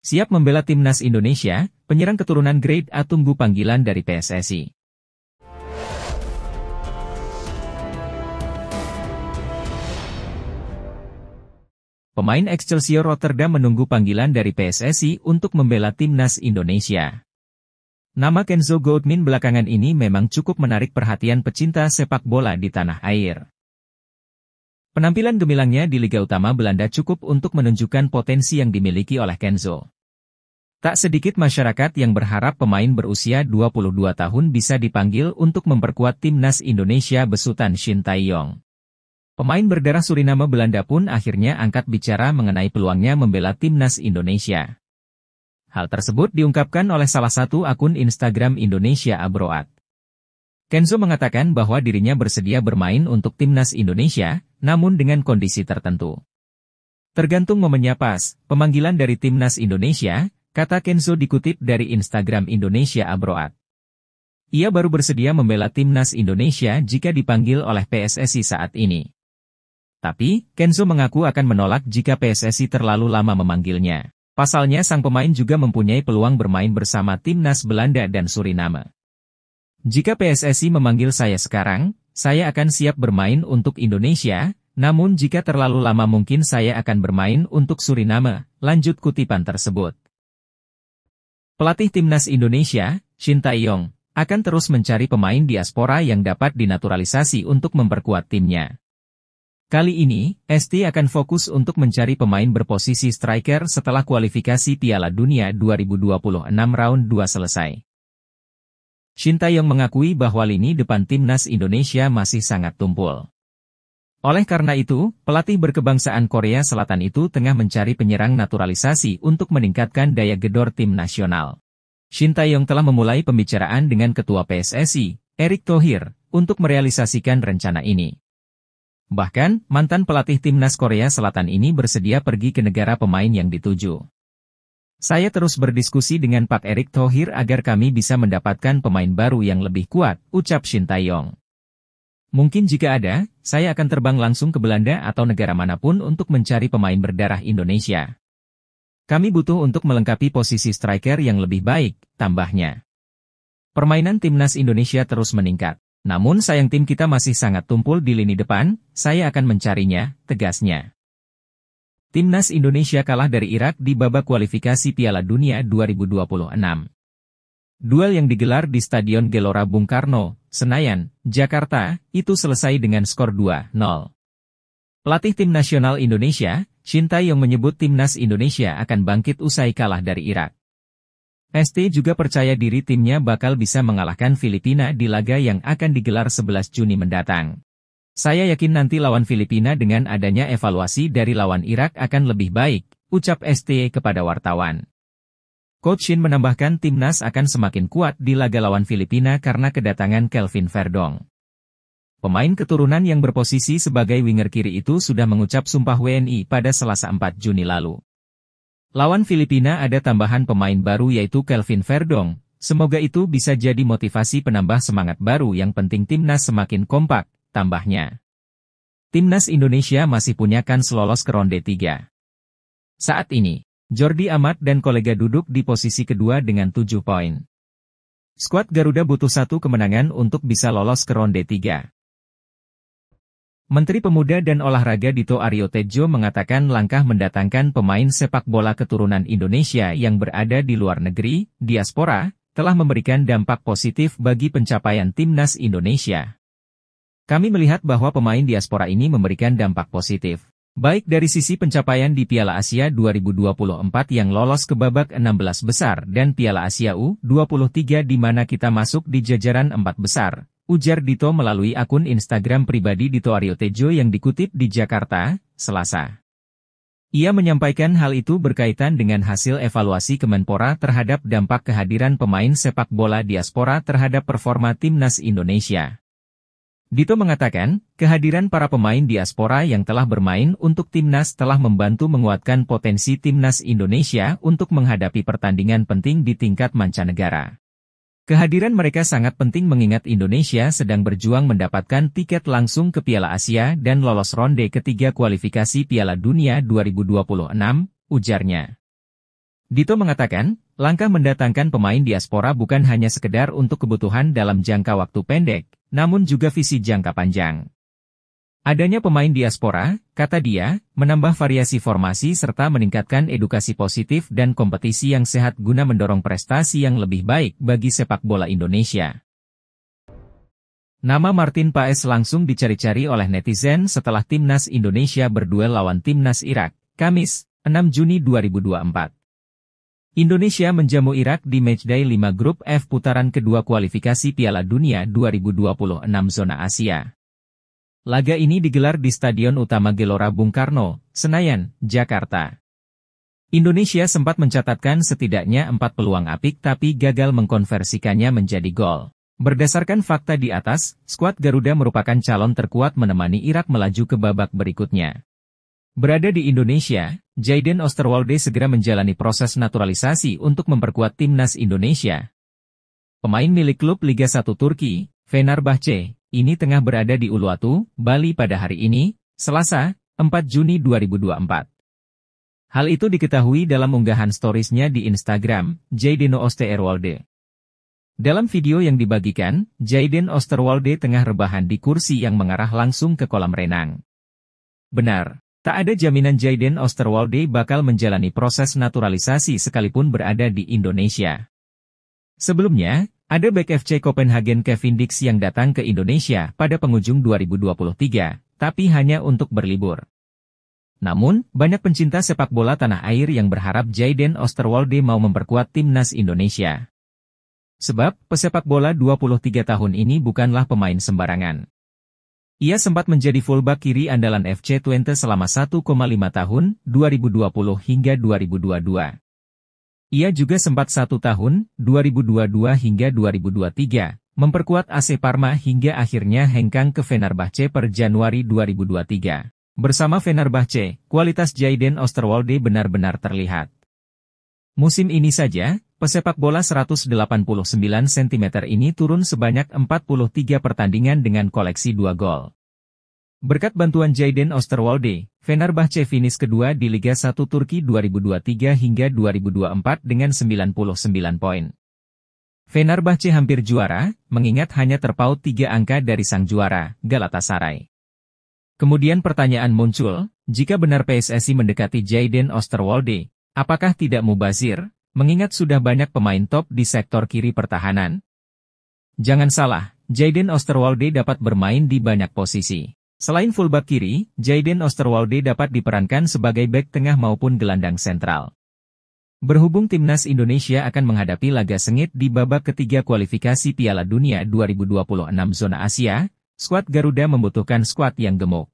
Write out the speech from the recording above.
Siap membela timnas Indonesia, penyerang keturunan Grade A tunggu panggilan dari PSSI. Pemain Excelsior Rotterdam menunggu panggilan dari PSSI untuk membela timnas Indonesia. Nama Kenzo Goudmin belakangan ini memang cukup menarik perhatian pecinta sepak bola di tanah air. Penampilan gemilangnya di Liga Utama Belanda cukup untuk menunjukkan potensi yang dimiliki oleh Kenzo. Tak sedikit masyarakat yang berharap pemain berusia 22 tahun bisa dipanggil untuk memperkuat timnas Indonesia besutan Shin Tae-yong. Pemain berdarah Suriname Belanda pun akhirnya angkat bicara mengenai peluangnya membela timnas Indonesia. Hal tersebut diungkapkan oleh salah satu akun Instagram Indonesia Abroad. Kenzo mengatakan bahwa dirinya bersedia bermain untuk timnas Indonesia, namun dengan kondisi tertentu. Tergantung momennya pas, pemanggilan dari timnas Indonesia, kata Kenzo dikutip dari Instagram Indonesia Abroad. Ia baru bersedia membela timnas Indonesia jika dipanggil oleh PSSI saat ini. Tapi, Kenzo mengaku akan menolak jika PSSI terlalu lama memanggilnya. Pasalnya sang pemain juga mempunyai peluang bermain bersama timnas Belanda dan Suriname. Jika PSSI memanggil saya sekarang, saya akan siap bermain untuk Indonesia, namun jika terlalu lama mungkin saya akan bermain untuk Suriname, lanjut kutipan tersebut. Pelatih timnas Indonesia, Shin Tae-yong, akan terus mencari pemain diaspora yang dapat dinaturalisasi untuk memperkuat timnya. Kali ini, ST akan fokus untuk mencari pemain berposisi striker setelah kualifikasi Piala Dunia 2026 round 2 selesai. Shin Tae-yong mengakui bahwa lini depan timnas Indonesia masih sangat tumpul. Oleh karena itu, pelatih berkebangsaan Korea Selatan itu tengah mencari penyerang naturalisasi untuk meningkatkan daya gedor tim nasional. Shin Tae-yong telah memulai pembicaraan dengan Ketua PSSI, Erick Thohir, untuk merealisasikan rencana ini. Bahkan, mantan pelatih timnas Korea Selatan ini bersedia pergi ke negara pemain yang dituju. Saya terus berdiskusi dengan Pak Erick Thohir agar kami bisa mendapatkan pemain baru yang lebih kuat, ucap Shin Tae-yong. Mungkin jika ada, saya akan terbang langsung ke Belanda atau negara manapun untuk mencari pemain berdarah Indonesia. Kami butuh untuk melengkapi posisi striker yang lebih baik, tambahnya. Permainan timnas Indonesia terus meningkat. Namun sayang tim kita masih sangat tumpul di lini depan, saya akan mencarinya, tegasnya. Timnas Indonesia kalah dari Irak di babak kualifikasi Piala Dunia 2026. Duel yang digelar di Stadion Gelora Bung Karno, Senayan, Jakarta, itu selesai dengan skor 2-0. Pelatih tim nasional Indonesia, Shin Tae-yong menyebut timnas Indonesia akan bangkit usai kalah dari Irak. ST juga percaya diri timnya bakal bisa mengalahkan Filipina di laga yang akan digelar 11 Juni mendatang. Saya yakin nanti lawan Filipina dengan adanya evaluasi dari lawan Irak akan lebih baik, ucap ST kepada wartawan. Coach Shin menambahkan timnas akan semakin kuat di laga lawan Filipina karena kedatangan Kelvin Verdong. Pemain keturunan yang berposisi sebagai winger kiri itu sudah mengucap sumpah WNI pada Selasa 4 Juni lalu. Lawan Filipina ada tambahan pemain baru yaitu Kelvin Verdong, semoga itu bisa jadi motivasi penambah semangat baru yang penting timnas semakin kompak, tambahnya. Timnas Indonesia masih punya kans lolos ke ronde 3. Saat ini, Jordi Amat dan kolega duduk di posisi kedua dengan 7 poin. Skuad Garuda butuh 1 kemenangan untuk bisa lolos ke ronde 3. Menteri Pemuda dan Olahraga Dito Aryo Tejo mengatakan langkah mendatangkan pemain sepak bola keturunan Indonesia yang berada di luar negeri, diaspora, telah memberikan dampak positif bagi pencapaian timnas Indonesia. Kami melihat bahwa pemain diaspora ini memberikan dampak positif. Baik dari sisi pencapaian di Piala Asia 2024 yang lolos ke babak 16 besar dan Piala Asia U23 di mana kita masuk di jajaran 4 besar, ujar Dito melalui akun Instagram pribadi Dito Aryo Tejo yang dikutip di Jakarta, Selasa. Ia menyampaikan hal itu berkaitan dengan hasil evaluasi Kemenpora terhadap dampak kehadiran pemain sepak bola diaspora terhadap performa timnas Indonesia. Dito mengatakan, kehadiran para pemain diaspora yang telah bermain untuk timnas telah membantu menguatkan potensi timnas Indonesia untuk menghadapi pertandingan penting di tingkat mancanegara. Kehadiran mereka sangat penting mengingat Indonesia sedang berjuang mendapatkan tiket langsung ke Piala Asia dan lolos ronde ketiga kualifikasi Piala Dunia 2026, ujarnya. Dito mengatakan, langkah mendatangkan pemain diaspora bukan hanya sekedar untuk kebutuhan dalam jangka waktu pendek, namun juga visi jangka panjang. Adanya pemain diaspora, kata dia, menambah variasi formasi serta meningkatkan edukasi positif dan kompetisi yang sehat guna mendorong prestasi yang lebih baik bagi sepak bola Indonesia. Nama Martin Paes langsung dicari-cari oleh netizen setelah Timnas Indonesia berduel lawan Timnas Irak, Kamis, 6 Juni 2024. Indonesia menjamu Irak di matchday 5 grup F putaran kedua kualifikasi Piala Dunia 2026 zona Asia. Laga ini digelar di Stadion Utama Gelora Bung Karno, Senayan, Jakarta. Indonesia sempat mencatatkan setidaknya 4 peluang apik tapi gagal mengkonversikannya menjadi gol. Berdasarkan fakta di atas, skuad Garuda merupakan calon terkuat menemani Irak melaju ke babak berikutnya. Berada di Indonesia, Jayden Osterwolde segera menjalani proses naturalisasi untuk memperkuat timnas Indonesia. Pemain milik klub Liga 1 Turki, Fenerbahce, ini tengah berada di Uluwatu, Bali pada hari ini, Selasa, 4 Juni 2024. Hal itu diketahui dalam unggahan storiesnya di Instagram, Jayden Osterwolde. Dalam video yang dibagikan, Jayden Osterwolde tengah rebahan di kursi yang mengarah langsung ke kolam renang. Benar, tak ada jaminan Jayden Osterwolde bakal menjalani proses naturalisasi sekalipun berada di Indonesia. Sebelumnya, ada bek FC Copenhagen Kevin Dix yang datang ke Indonesia pada penghujung 2023, tapi hanya untuk berlibur. Namun, banyak pencinta sepak bola tanah air yang berharap Jayden Osterwolde mau memperkuat timnas Indonesia. Sebab, pesepak bola 23 tahun ini bukanlah pemain sembarangan. Ia sempat menjadi fullback kiri andalan FC Twente selama 1,5 tahun, 2020 hingga 2022. Ia juga sempat 1 tahun, 2022 hingga 2023, memperkuat AC Parma hingga akhirnya hengkang ke Fenerbahce per Januari 2023. Bersama Fenerbahce, kualitas Jayden Osterwolde benar-benar terlihat. Musim ini saja, pesepak bola 189 cm ini turun sebanyak 43 pertandingan dengan koleksi 2 gol. Berkat bantuan Jayden Osterwolde, Fenerbahce finish kedua di Liga 1 Turki 2023 hingga 2024 dengan 99 poin. Fenerbahce hampir juara, mengingat hanya terpaut 3 angka dari sang juara, Galatasaray. Kemudian pertanyaan muncul, jika benar PSSI mendekati Jayden Osterwolde, apakah tidak mubazir, mengingat sudah banyak pemain top di sektor kiri pertahanan? Jangan salah, Jayden Osterwolde dapat bermain di banyak posisi. Selain fullback kiri, Jayden Osterwolde dapat diperankan sebagai bek tengah maupun gelandang sentral. Berhubung timnas Indonesia akan menghadapi laga sengit di babak ketiga kualifikasi Piala Dunia 2026 zona Asia, skuad Garuda membutuhkan skuad yang gemuk.